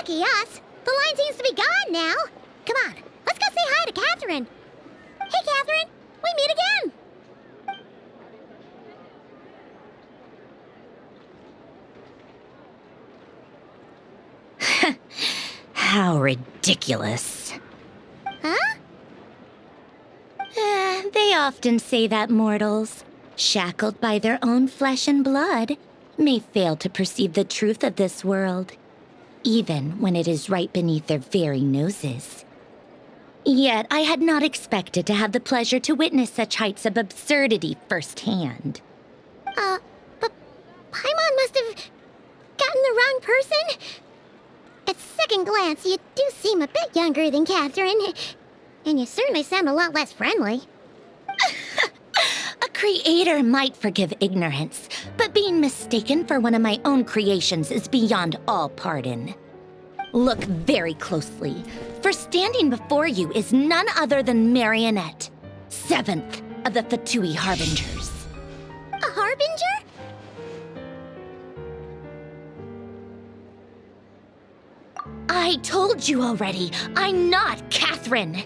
Lucky us. The line seems to be gone now. Come on, let's go say hi to Catherine. Hey, Catherine. We meet again. How ridiculous. Huh? They often say that mortals, shackled by their own flesh and blood, may fail to perceive the truth of this world, even when it is right beneath their very noses. Yet I had not expected to have the pleasure to witness such heights of absurdity firsthand. But Paimon must have gotten the wrong person? At second glance, you do seem a bit younger than Catherine, and you certainly sound a lot less friendly. A creator might forgive ignorance, but being mistaken for one of my own creations is beyond all pardon. Look very closely, for standing before you is none other than Marionette, 7th of the Fatui Harbingers. A harbinger? I told you already, I'm not Catherine.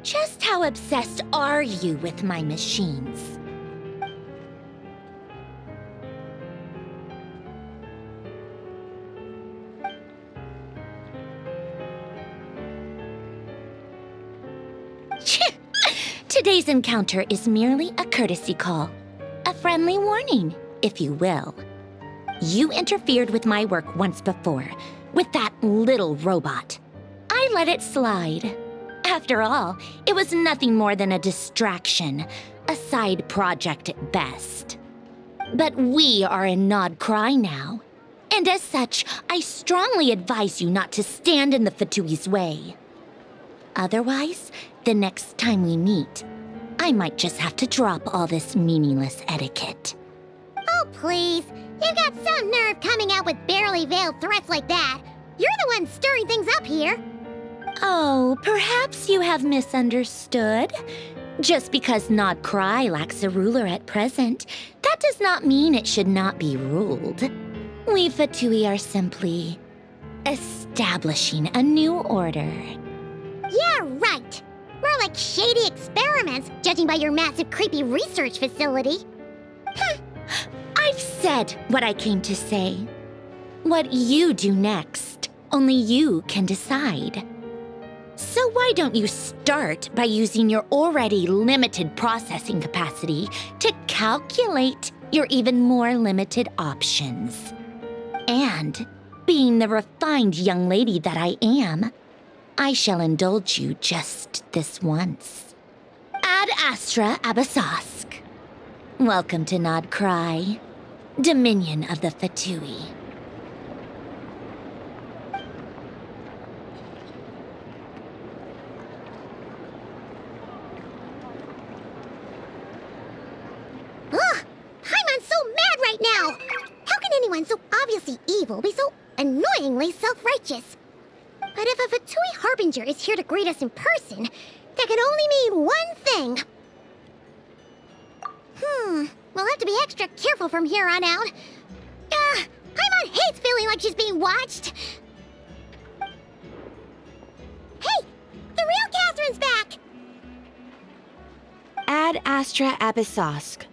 Just how obsessed are you with my machines? Today's encounter is merely a courtesy call. A friendly warning, if you will. You interfered with my work once before, with that little robot. I let it slide. After all, it was nothing more than a distraction, a side project at best. But we are in Nod-Crai now, and as such, I strongly advise you not to stand in the Fatui's way. Otherwise, the next time we meet, I might just have to drop all this meaningless etiquette. Oh, please. You've got some nerve coming out with barely veiled threats like that. You're the one stirring things up here. Oh, perhaps you have misunderstood. Just because Nod-Crai lacks a ruler at present, that does not mean it should not be ruled. We Fatui are simply establishing a new order. Yeah, right. More like shady experiments, judging by your massive creepy research facility. I've said what I came to say. What you do next, only you can decide. So why don't you start by using your already limited processing capacity to calculate your even more limited options? And, being the refined young lady that I am, I shall indulge you just this once. Ad Astra Abyssosque. Welcome to Nod-Crai, Dominion of the Fatui. Ugh! Paimon's so mad right now! How can anyone so obviously evil be so annoyingly self-righteous? But if a Fatui Harbinger is here to greet us in person, that can only mean one thing. We'll have to be extra careful from here on out. Paimon hates feeling like she's being watched. Hey! The real Catherine's back! Ad Astra Abyssosque.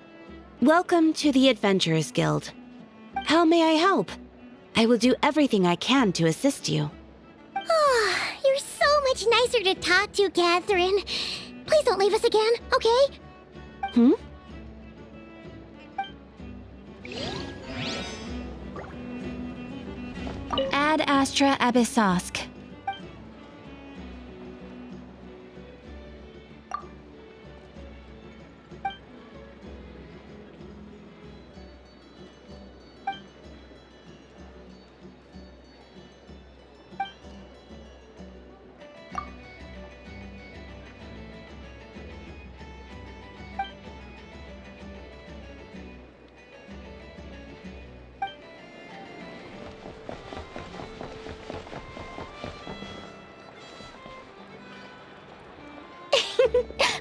Welcome to the Adventurers Guild. How may I help? I will do everything I can to assist you. You're so much nicer to talk to, Catherine. Please don't leave us again, okay? Ad Astra Abyssosque.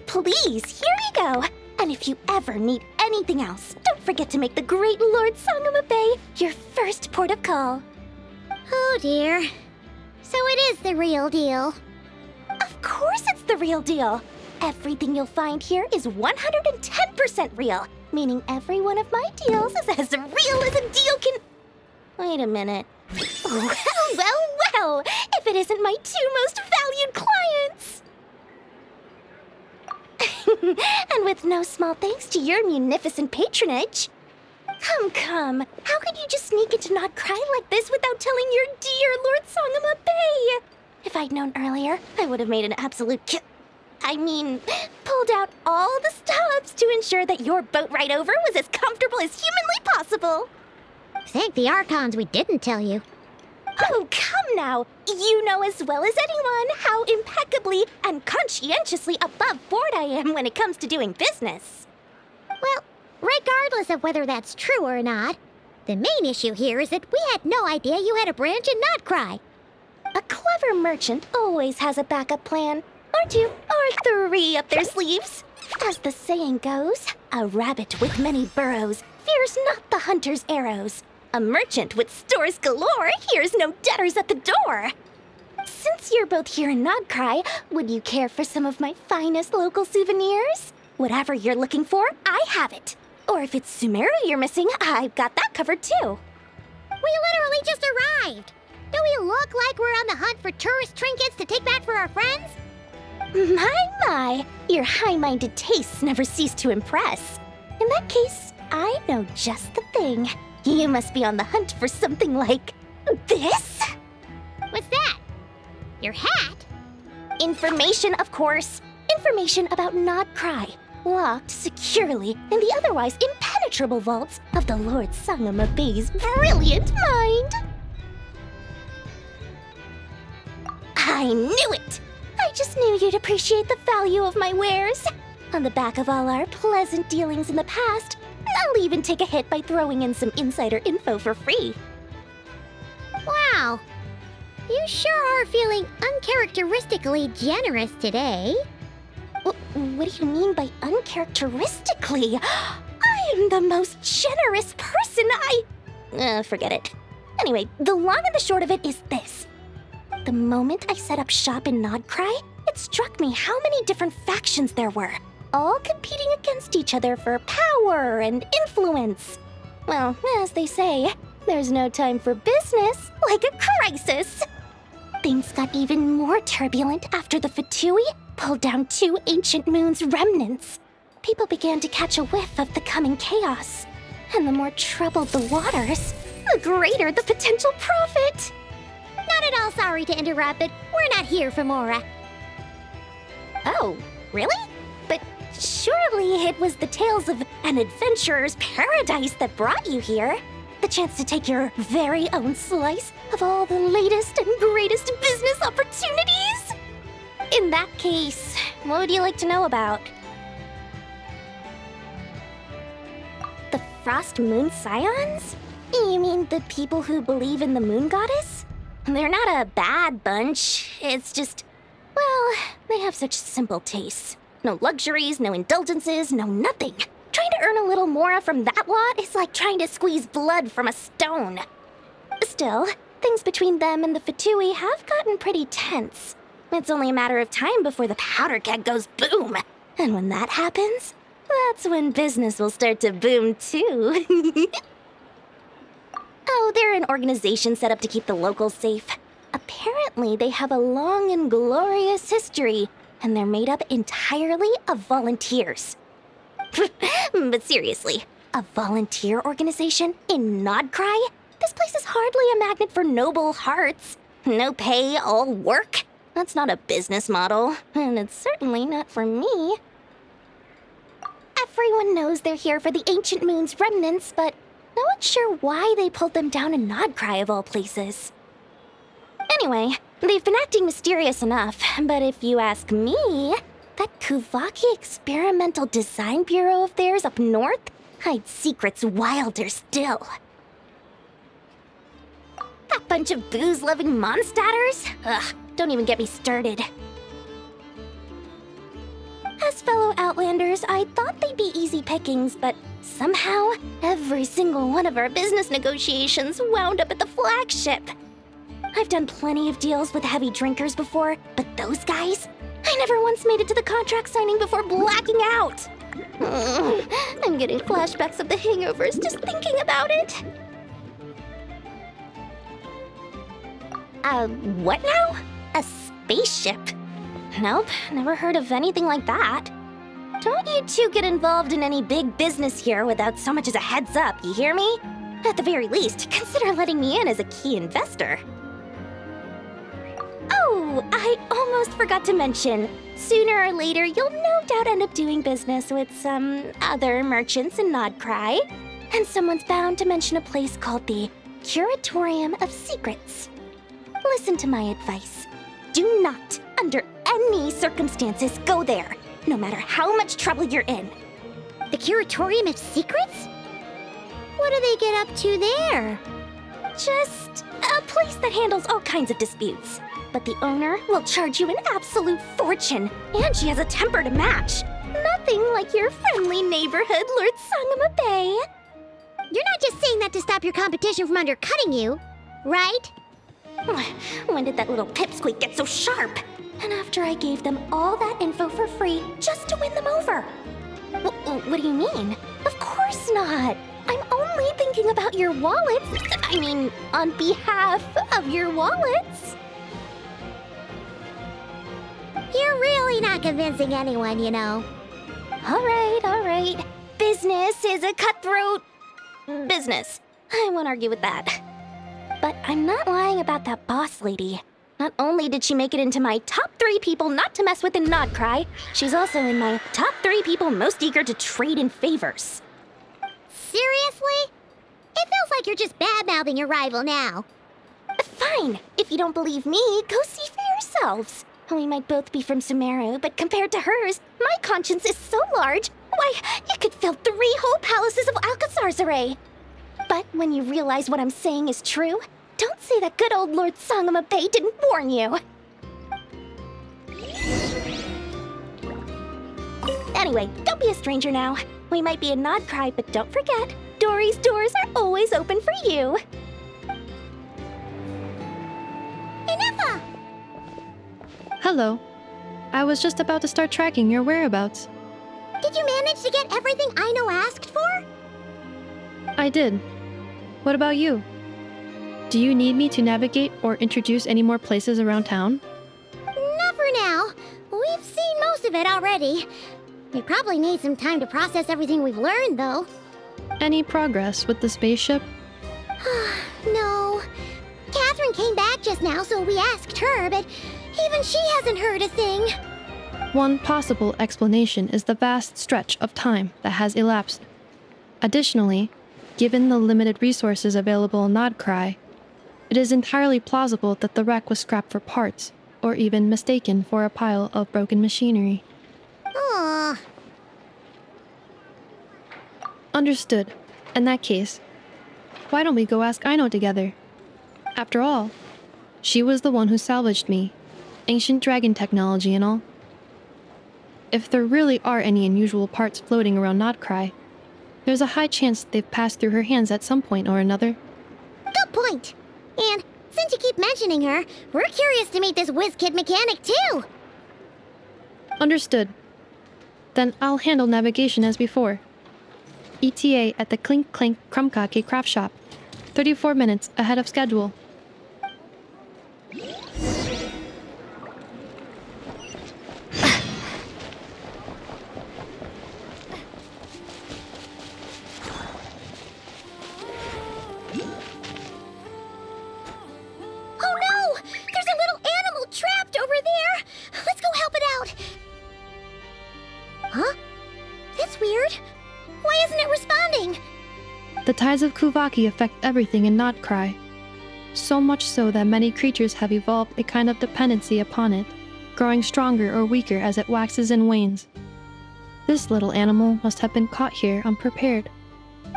Please, here you go. And if you ever need anything else, don't forget to make the great Lord Sangamabe your first port of call. Oh dear. So it is the real deal. Of course it's the real deal. Everything you'll find here is 110% real, meaning every one of my deals is as real as a deal can... Wait a minute. Well, if it isn't my two most valued clients! And with no small thanks to your munificent patronage. Come, how could you just sneak into Nod-Crai like this without telling your dear Lord Sangama Bay? If I'd known earlier, I would have made an absolute pulled out all the stops to ensure that your boat ride over was as comfortable as humanly possible. Thank the Archons we didn't tell you. Oh, come now. You know as well as anyone how impeccably and conscientiously above board I am when it comes to doing business. Well, regardless of whether that's true or not, the main issue here is that we had no idea you had a branch in Nod-Crai. A clever merchant always has a backup plan, or two, or three up their sleeves. As the saying goes, a rabbit with many burrows fears not the hunter's arrows. A merchant with stores galore hears no debtors at the door. Since you're both here in Nod-Crai, would you care for some of my finest local souvenirs? Whatever you're looking for, I have it. Or if it's Sumeru you're missing, I've got that covered too. We literally just arrived. Do we look like we're on the hunt for tourist trinkets to take back for our friends? My, your high-minded tastes never cease to impress. In that case, I know just the thing. You must be on the hunt for something like this? What's that? Your hat? Information, of course. Information about Nod-Crai, locked securely in the otherwise impenetrable vaults of the Lord Sangama Bay's brilliant mind. I knew it! I just knew you'd appreciate the value of my wares. On the back of all our pleasant dealings in the past, I'll even take a hit by throwing in some insider info for free. Wow. You sure are feeling uncharacteristically generous today. What do you mean by uncharacteristically? I am the most generous person forget it. Anyway, the long and the short of it is this. The moment I set up shop in Nod-Crai, it struck me how many different factions there were, all competing against each other for power and influence. Well, as they say, there's no time for business like a crisis. Things got even more turbulent after the Fatui pulled down 2 ancient moon's remnants. People began to catch a whiff of the coming chaos. And the more troubled the waters, the greater the potential profit. Not at all sorry to interrupt, but we're not here for Mora. Oh, really? But surely it was the tales of an adventurer's paradise that brought you here. The chance to take your very own slice of all the latest and greatest business opportunities. In that case, what would you like to know about? The Frost Moon Scions? You mean the people who believe in the moon goddess? They're not a bad bunch. It's just, well, they have such simple tastes. No luxuries, no indulgences, no nothing. Trying to earn a little more from that lot is like trying to squeeze blood from a stone. Still, things between them and the Fatui have gotten pretty tense. It's only a matter of time before the powder keg goes boom. And when that happens, that's when business will start to boom too. Oh, they're an organization set up to keep the locals safe. Apparently, they have a long and glorious history, and they're made up entirely of volunteers. But seriously, a volunteer organization in Nod-Crai? This place is hardly a magnet for noble hearts. No pay, all work. That's not a business model, and it's certainly not for me. Everyone knows they're here for the Ancient Moon's remnants, but no one's sure why they pulled them down in Nod-Crai of all places. Anyway, they've been acting mysterious enough, but if you ask me, that Kuvaki Experimental Design Bureau of theirs up north hides secrets wilder still. That bunch of booze-loving monstatters? Ugh, don't even get me started. As fellow Outlanders, I thought they'd be easy pickings, but somehow, every single one of our business negotiations wound up at the flagship. I've done plenty of deals with heavy drinkers before, but those guys? I never once made it to the contract signing before blacking out. I'm getting flashbacks of the hangovers just thinking about it. What now? A spaceship? Nope, never heard of anything like that. Don't you two get involved in any big business here without so much as a heads up, you hear me? At the very least, consider letting me in as a key investor. Oh, I almost forgot to mention. Sooner or later, you'll no doubt end up doing business with some other merchants in Nod-Crai. And someone's bound to mention a place called the Curatorium of Secrets. Listen to my advice. Do not, under any circumstances, go there, no matter how much trouble you're in. The Curatorium of Secrets? What do they get up to there? Just a place that handles all kinds of disputes. But the owner will charge you an absolute fortune, and she has a temper to match. Nothing like your friendly neighborhood Lord Sangama Bay. You're not just saying that to stop your competition from undercutting you, right? When did that little pipsqueak get so sharp? And after I gave them all that info for free just to win them over. What do you mean? Of course not. I'm only thinking about your wallets. I mean, on behalf of your wallets. You're really not convincing anyone, you know. All right. Business is a cutthroat business. I won't argue with that. But I'm not lying about that boss lady. Not only did she make it into my top 3 people not to mess with in Nod-Crai, she's also in my top 3 people most eager to trade in favors. Seriously? It feels like you're just bad-mouthing your rival now. Fine. If you don't believe me, go see for yourselves. We might both be from Sumeru, but compared to hers, my conscience is so large, why, it could fill 3 whole palaces of Alcazar's. But when you realize what I'm saying is true, don't say that good old Lord Sangama Bay didn't warn you. Anyway, don't be a stranger now. We might be in Nod-Crai, but don't forget, Dory's doors are always open for you. Inefa! Hello. I was just about to start tracking your whereabouts. Did you manage to get everything Aino asked for? I did. What about you? Do you need me to navigate or introduce any more places around town? Not for now. We've seen most of it already. We probably need some time to process everything we've learned, though. Any progress with the spaceship? No. Catherine came back just now, so we asked her, but even she hasn't heard a thing. One possible explanation is the vast stretch of time that has elapsed. Additionally, given the limited resources available in Nod-Crai, it is entirely plausible that the wreck was scrapped for parts, or even mistaken for a pile of broken machinery. Aw. Understood. In that case, why don't we go ask Aino together? After all, she was the one who salvaged me, ancient dragon technology and all. If there really are any unusual parts floating around Nod-Crai, there's a high chance they've passed through her hands at some point or another. Good point. And since you keep mentioning her, we're curious to meet this whiz-kid mechanic, too. Understood. Then I'll handle navigation as before. ETA at the Clink Clank Krumkake craft shop. 34 minutes ahead of schedule. Oh no! There's a little animal trapped over there! Let's go help it out! Huh? That's weird. Why isn't it responding? The tides of Kuvaki affect everything in Nod-Crai. So much so that many creatures have evolved a kind of dependency upon it, growing stronger or weaker as it waxes and wanes. This little animal must have been caught here unprepared.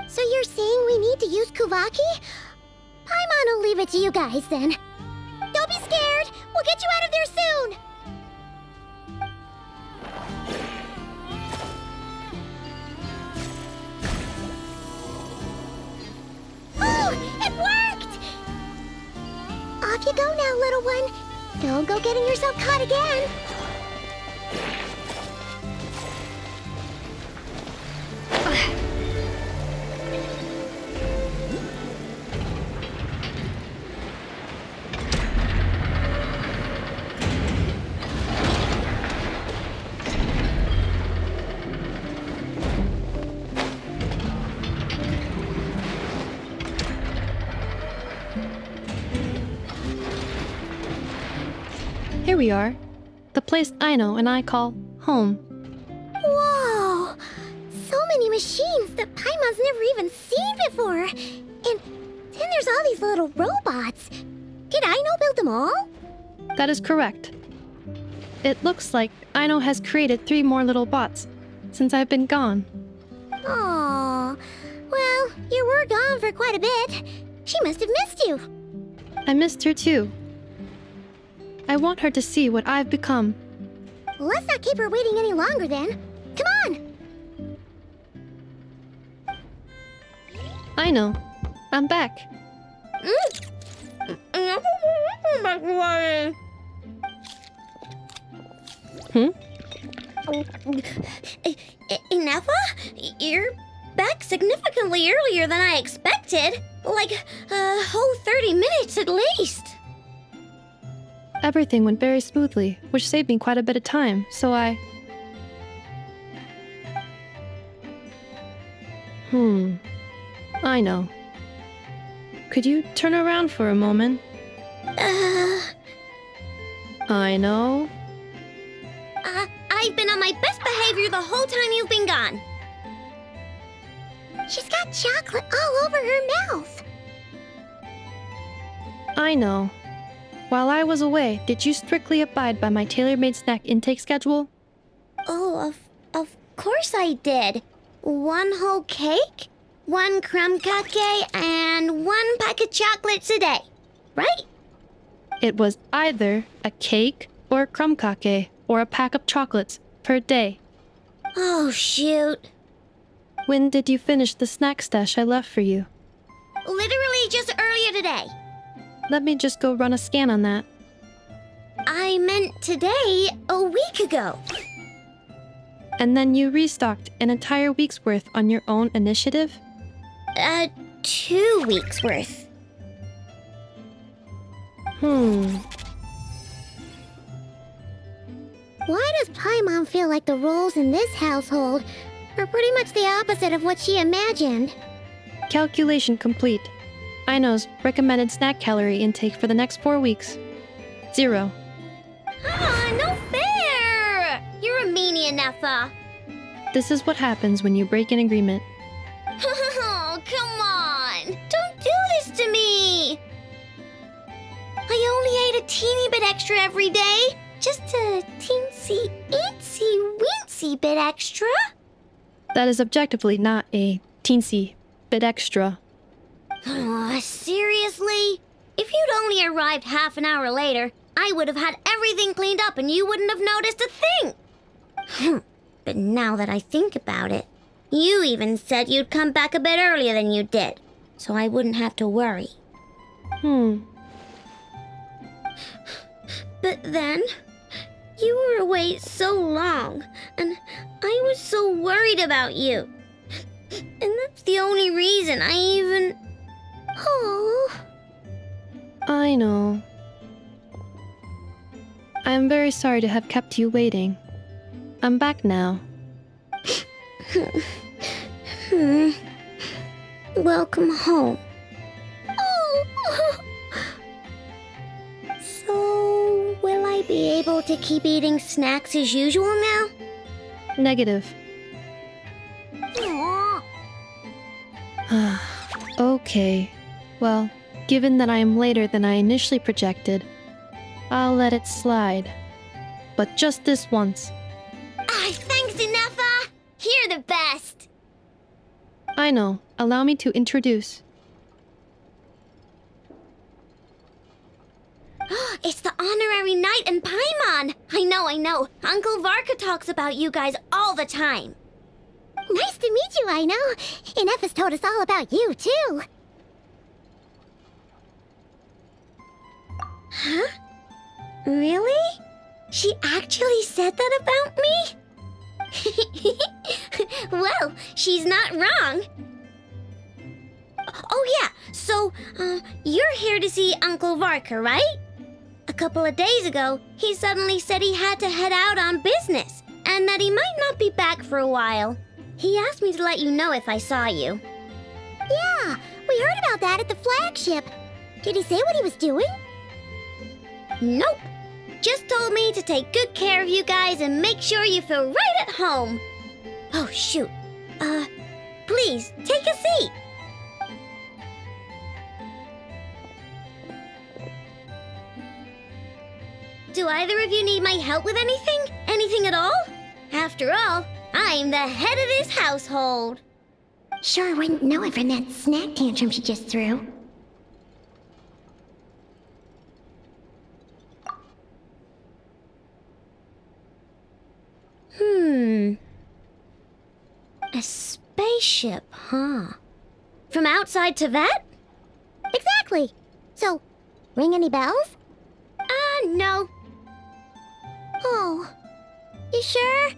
So you're saying we need to use Kuvaki? I'm gonna leave it to you guys then. Don't be scared! We'll get you out of there soon! Oh! It worked! Off you go now, little one. Don't go getting yourself caught again. Here we are. The place Aino and I call home. Whoa! So many machines that Paimon's never even seen before. And then there's all these little robots. Did Aino build them all? That is correct. It looks like Aino has created 3 more little bots since I've been gone. Aww. Well, you were gone for quite a bit. She must have missed you. I missed her too. I want her to see what I've become. Let's not keep her waiting any longer then. Come on! Aino, I'm back. Ineffa? You're back significantly earlier than I expected. Like a whole 30 minutes at least. Everything went very smoothly, which saved me quite a bit of time, so I know. Could you turn around for a moment? I know. I've been on my best behavior the whole time you've been gone. She's got chocolate all over her mouth. I know. While I was away, did you strictly abide by my tailor-made snack intake schedule? Oh, of course I did. 1 whole cake, 1 crumb cake, and 1 pack of chocolates a day, right? It was either a cake or a crumb cake or a pack of chocolates per day. Oh, shoot. When did you finish the snack stash I left for you? Literally just earlier today. Let me just go run a scan on that. I meant today, a week ago. And then you restocked an entire week's worth on your own initiative? 2 weeks worth. Why does Paimon feel like the roles in this household are pretty much the opposite of what she imagined? Calculation complete. Aino's recommended snack calorie intake for the next 4 weeks. 0. No fair! You're a meanie, Neffa. This is what happens when you break an agreement. Oh, come on! Don't do this to me! I only ate a teeny bit extra every day. Just a teensy, itsy, weensy bit extra. That is objectively not a teensy bit extra. Seriously? If you'd only arrived half an hour later, I would have had everything cleaned up and you wouldn't have noticed a thing. But now that I think about it, you even said you'd come back a bit earlier than you did, so I wouldn't have to worry. But then, you were away so long, and I was so worried about you. And that's the only reason I even... Oh. I know. I am very sorry to have kept you waiting. I'm back now. Welcome home. Oh. So, will I be able to keep eating snacks as usual now? Negative. Aw. Okay. Well, given that I am later than I initially projected, I'll let it slide. But just this once. Thanks, Ineffa! You're the best! I know. Allow me to introduce. It's the honorary knight and Paimon! I know. Uncle Varka talks about you guys all the time. Nice to meet you, I know. Ineffa's told us all about you, too. Huh? Really? She actually said that about me? Well, she's not wrong. Oh yeah, so, you're here to see Uncle Varka, right? A couple of days ago, he suddenly said he had to head out on business, and that he might not be back for a while. He asked me to let you know if I saw you. Yeah, we heard about that at the flagship. Did he say what he was doing? Nope. Just told me to take good care of you guys and make sure you feel right at home. Oh, shoot. Please, take a seat. Do either of you need my help with anything? Anything at all? After all, I'm the head of this household. Sure wouldn't know it from that snack tantrum she just threw. A spaceship, huh? From outside to that? Exactly. So, ring any bells? No. Oh, you sure?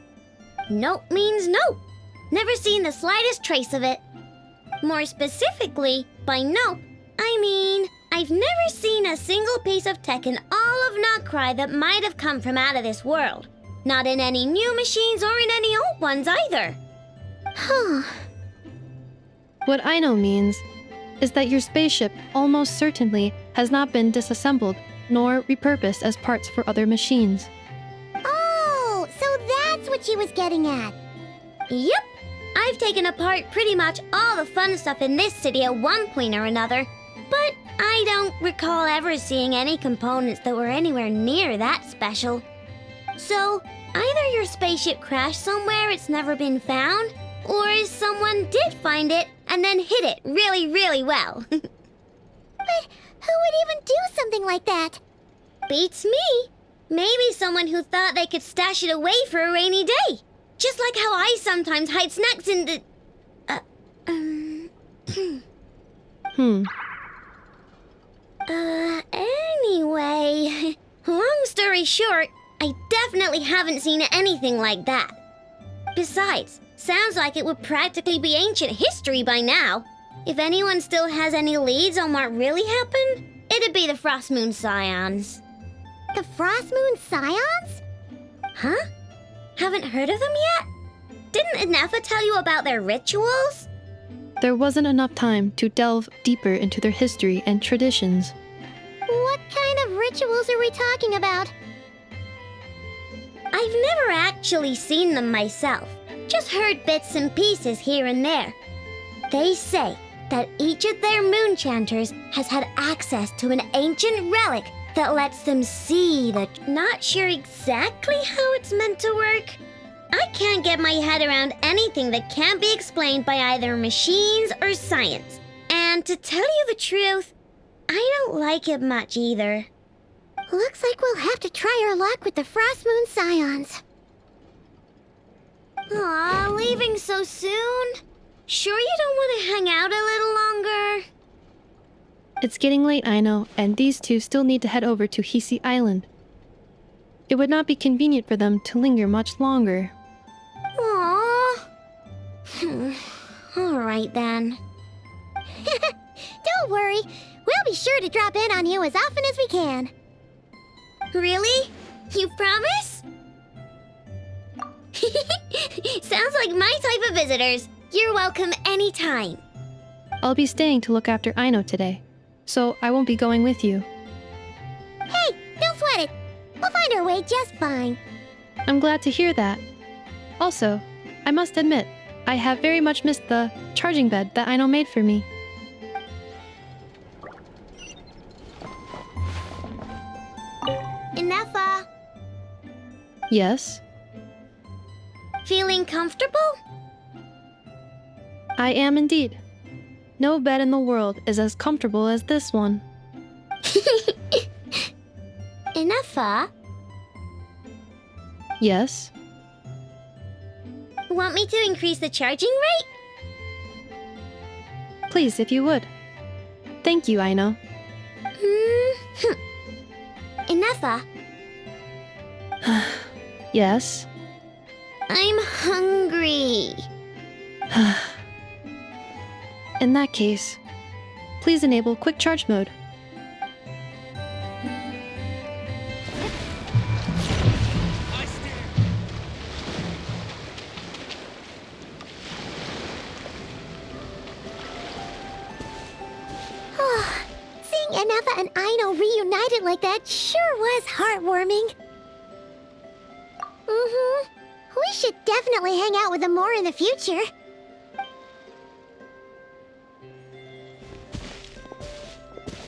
Nope means nope. Never seen the slightest trace of it. More specifically, by nope, I mean, I've never seen a single piece of tech in all of Nod-Crai that might have come from out of this world. Not in any new machines or in any old ones either. Huh. What I know means is that your spaceship almost certainly has not been disassembled nor repurposed as parts for other machines. Oh, so that's what she was getting at. Yep. I've taken apart pretty much all the fun stuff in this city at one point or another, but I don't recall ever seeing any components that were anywhere near that special. So, either your spaceship crashed somewhere it's never been found, or someone did find it and then hid it really, really well. But who would even do something like that? Beats me. Maybe someone who thought they could stash it away for a rainy day. Just like how I sometimes hide snacks in the... Anyway... Long story short, I definitely haven't seen anything like that. Besides, sounds like it would practically be ancient history by now. If anyone still has any leads on what really happened, it'd be the Frost Moon Scions. The Frost Moon Scions? Huh? Haven't heard of them yet? Didn't Inefa tell you about their rituals? There wasn't enough time to delve deeper into their history and traditions. What kind of rituals are we talking about? I've never actually seen them myself, just heard bits and pieces here and there. They say that each of their moon chanters has had access to an ancient relic that lets them see the... Not sure exactly how it's meant to work. I can't get my head around anything that can't be explained by either machines or science. And to tell you the truth, I don't like it much either. Looks like we'll have to try our luck with the Frost Moon Scions. Aw, leaving so soon? Sure you don't want to hang out a little longer? It's getting late, I know, and these two still need to head over to Hisi Island. It would not be convenient for them to linger much longer. Aww. All right then. Don't worry. We'll be sure to drop in on you as often as we can. Really? You promise? Sounds like my type of visitors. You're welcome anytime. I'll be staying to look after Aino today, so I won't be going with you. Hey, don't sweat it. We'll find our way just fine. I'm glad to hear that. Also, I must admit, I have very much missed the charging bed that Aino made for me. Inefa, Yes? feeling comfortable? I am indeed. No bed in the world is as comfortable as this one. Inefa, Yes? want me to increase the charging rate? Please, if you would. Thank you, Aino. Tifa. Yes? I'm hungry. In that case, please enable quick charge mode. Seeing Anafa and Aino reunited like that sure was heartwarming. We should definitely hang out with them more in the future.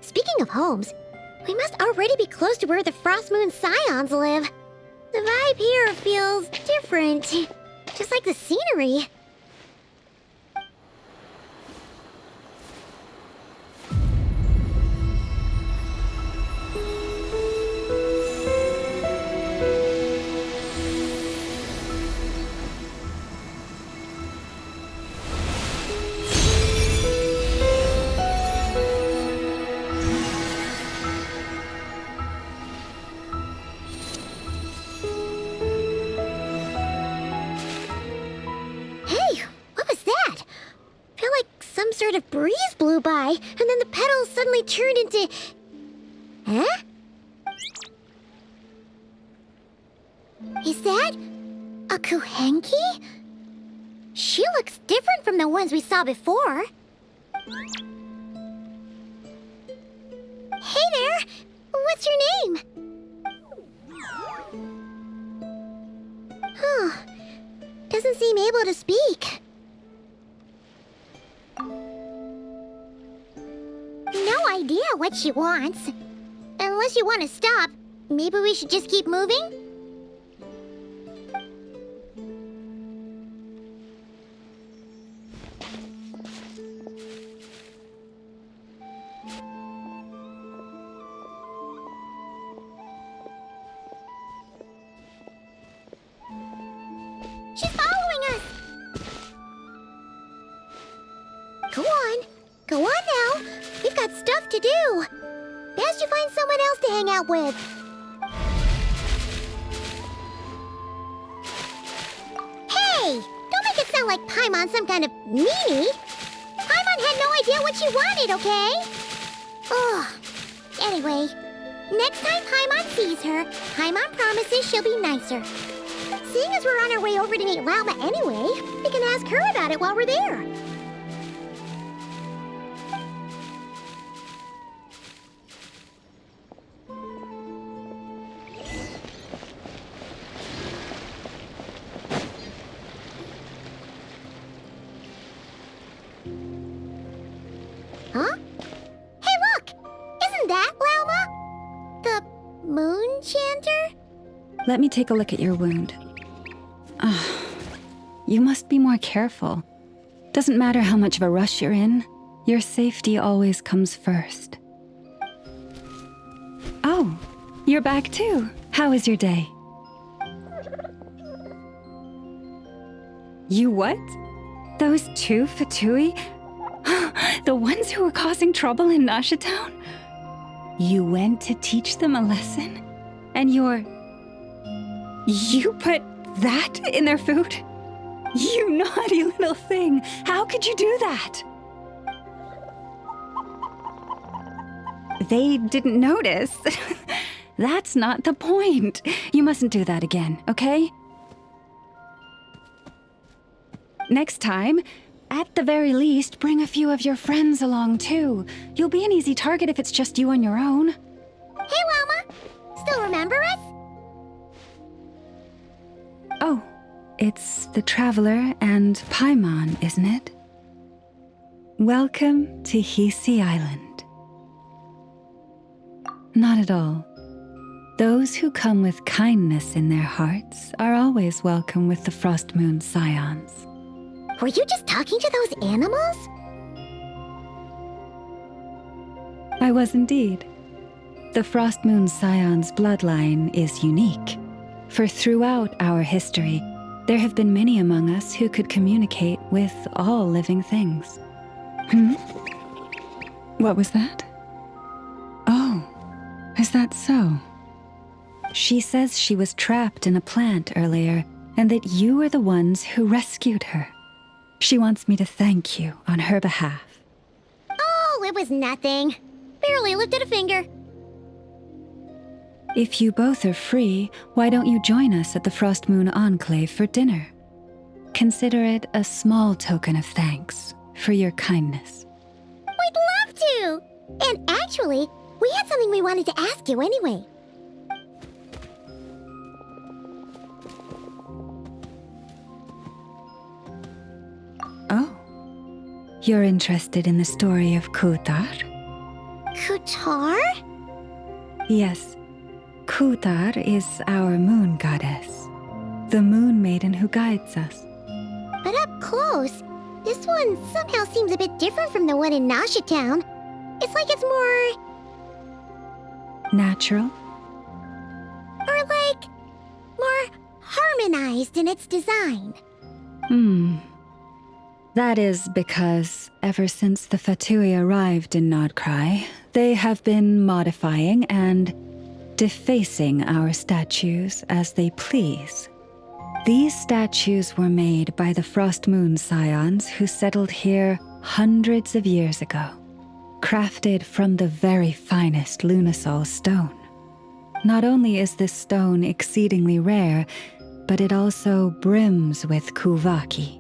Speaking of homes, we must already be close to where the Frost Moon Scions live. The vibe here feels different, just like the scenery. Sort of breeze blew by, and then the petals suddenly turned into... Huh? Is that... a Kuhenki? She looks different from the ones we saw before. Hey there! What's your name? Huh. Doesn't seem able to speak. No idea what she wants. Unless you want to stop, maybe we should just keep moving? She's following us! Go on. Go on now. We've got stuff to do. Best you find someone else to hang out with. Hey! Don't make it sound like Paimon's some kind of meanie. Paimon had no idea what she wanted, okay? Ugh. Anyway, next time Paimon sees her, Paimon promises she'll be nicer. Seeing as we're on our way over to meet Lauma anyway, we can ask her about it while we're there. Huh? Hey, look! Isn't that Lauma? The moon chanter? Let me take a look at your wound. You must be more careful. Doesn't matter how much of a rush you're in, your safety always comes first. Oh, you're back too. How was your day? You what? Those two Fatui? The ones who were causing trouble in Nasha Town? You went to teach them a lesson? And you put that in their food? You naughty little thing! How could you do that? They didn't notice. That's not the point. You mustn't do that again, okay? Next time, at the very least, bring a few of your friends along too. You'll be an easy target if it's just you on your own. Hey, Lauma! Still remember us? Oh, it's the Traveler and Paimon, isn't it? Welcome to Hisi Island. Not at all. Those who come with kindness in their hearts are always welcome with the Frost Moon Scions. Were you just talking to those animals? I was indeed. The Frost Moon Scion's bloodline is unique, for throughout our history, there have been many among us who could communicate with all living things. What was that? Oh, is that so? She says she was trapped in a plant earlier, and that you were the ones who rescued her. She wants me to thank you on her behalf. Oh, it was nothing. Barely lifted a finger. If you both are free, why don't you join us at the Frost Moon Enclave for dinner? Consider it a small token of thanks for your kindness. We'd love to! And actually, we had something we wanted to ask you anyway. Oh. You're interested in the story of Kutar? Kutar? Yes. Kutar is our moon goddess, the moon maiden who guides us. But up close, this one somehow seems a bit different from the one in Nasha Town. It's like it's more... Natural? or like... more harmonized in its design. That is because ever since the Fatui arrived in Nod-Crai, they have been modifying and defacing our statues as they please. These statues were made by the Frost Moon Scions who settled here hundreds of years ago, crafted from the very finest Lunasol stone. Not only is this stone exceedingly rare, but it also brims with Kuvaki.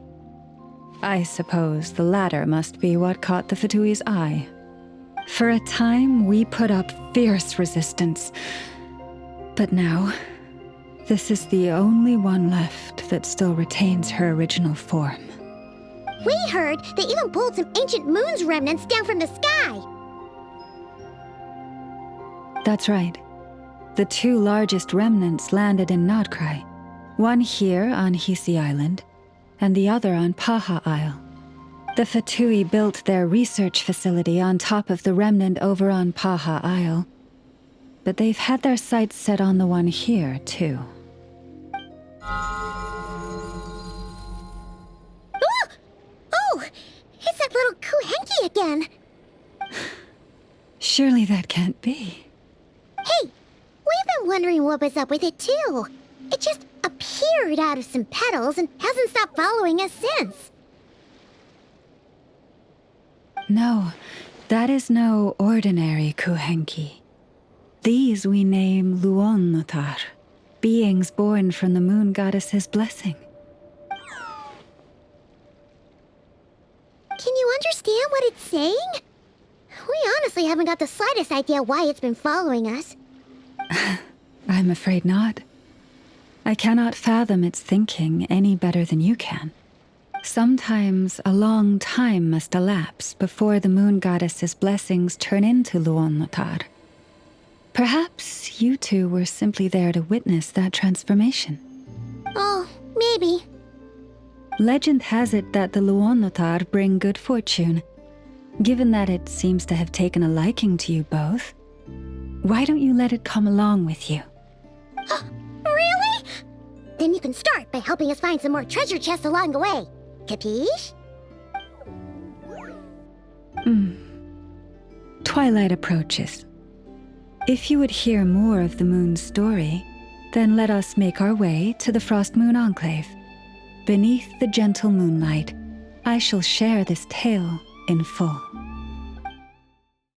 I suppose the latter must be what caught the Fatui's eye. For a time, we put up fierce resistance. But now, this is the only one left that still retains her original form. We heard they even pulled some ancient moon's remnants down from the sky. That's right. The two largest remnants landed in Nod-Crai. One here on Hisi Island, and the other on Paha Isle. The Fatui built their research facility on top of the remnant over on Paha Isle, but they've had their sights set on the one here, too. Oh, it's that little Kuhenki again. Surely that can't be. Hey, we've been wondering what was up with it too. It just appeared out of some petals and hasn't stopped following us since. No, that is no ordinary Kuhenki. These we name Luonnotar, beings born from the moon goddess's blessing. Can you understand what it's saying? We honestly haven't got the slightest idea why it's been following us. I'm afraid not. I cannot fathom its thinking any better than you can. Sometimes a long time must elapse before the moon goddess's blessings turn into Luonnotar. Perhaps you two were simply there to witness that transformation. Oh, maybe. Legend has it that the Luonnotar bring good fortune. Given that it seems to have taken a liking to you both, why don't you let it come along with you? Really? Then you can start by helping us find some more treasure chests along the way. Capiche? Twilight approaches. If you would hear more of the moon's story, then let us make our way to the Frost Moon Enclave. Beneath the gentle moonlight, I shall share this tale in full.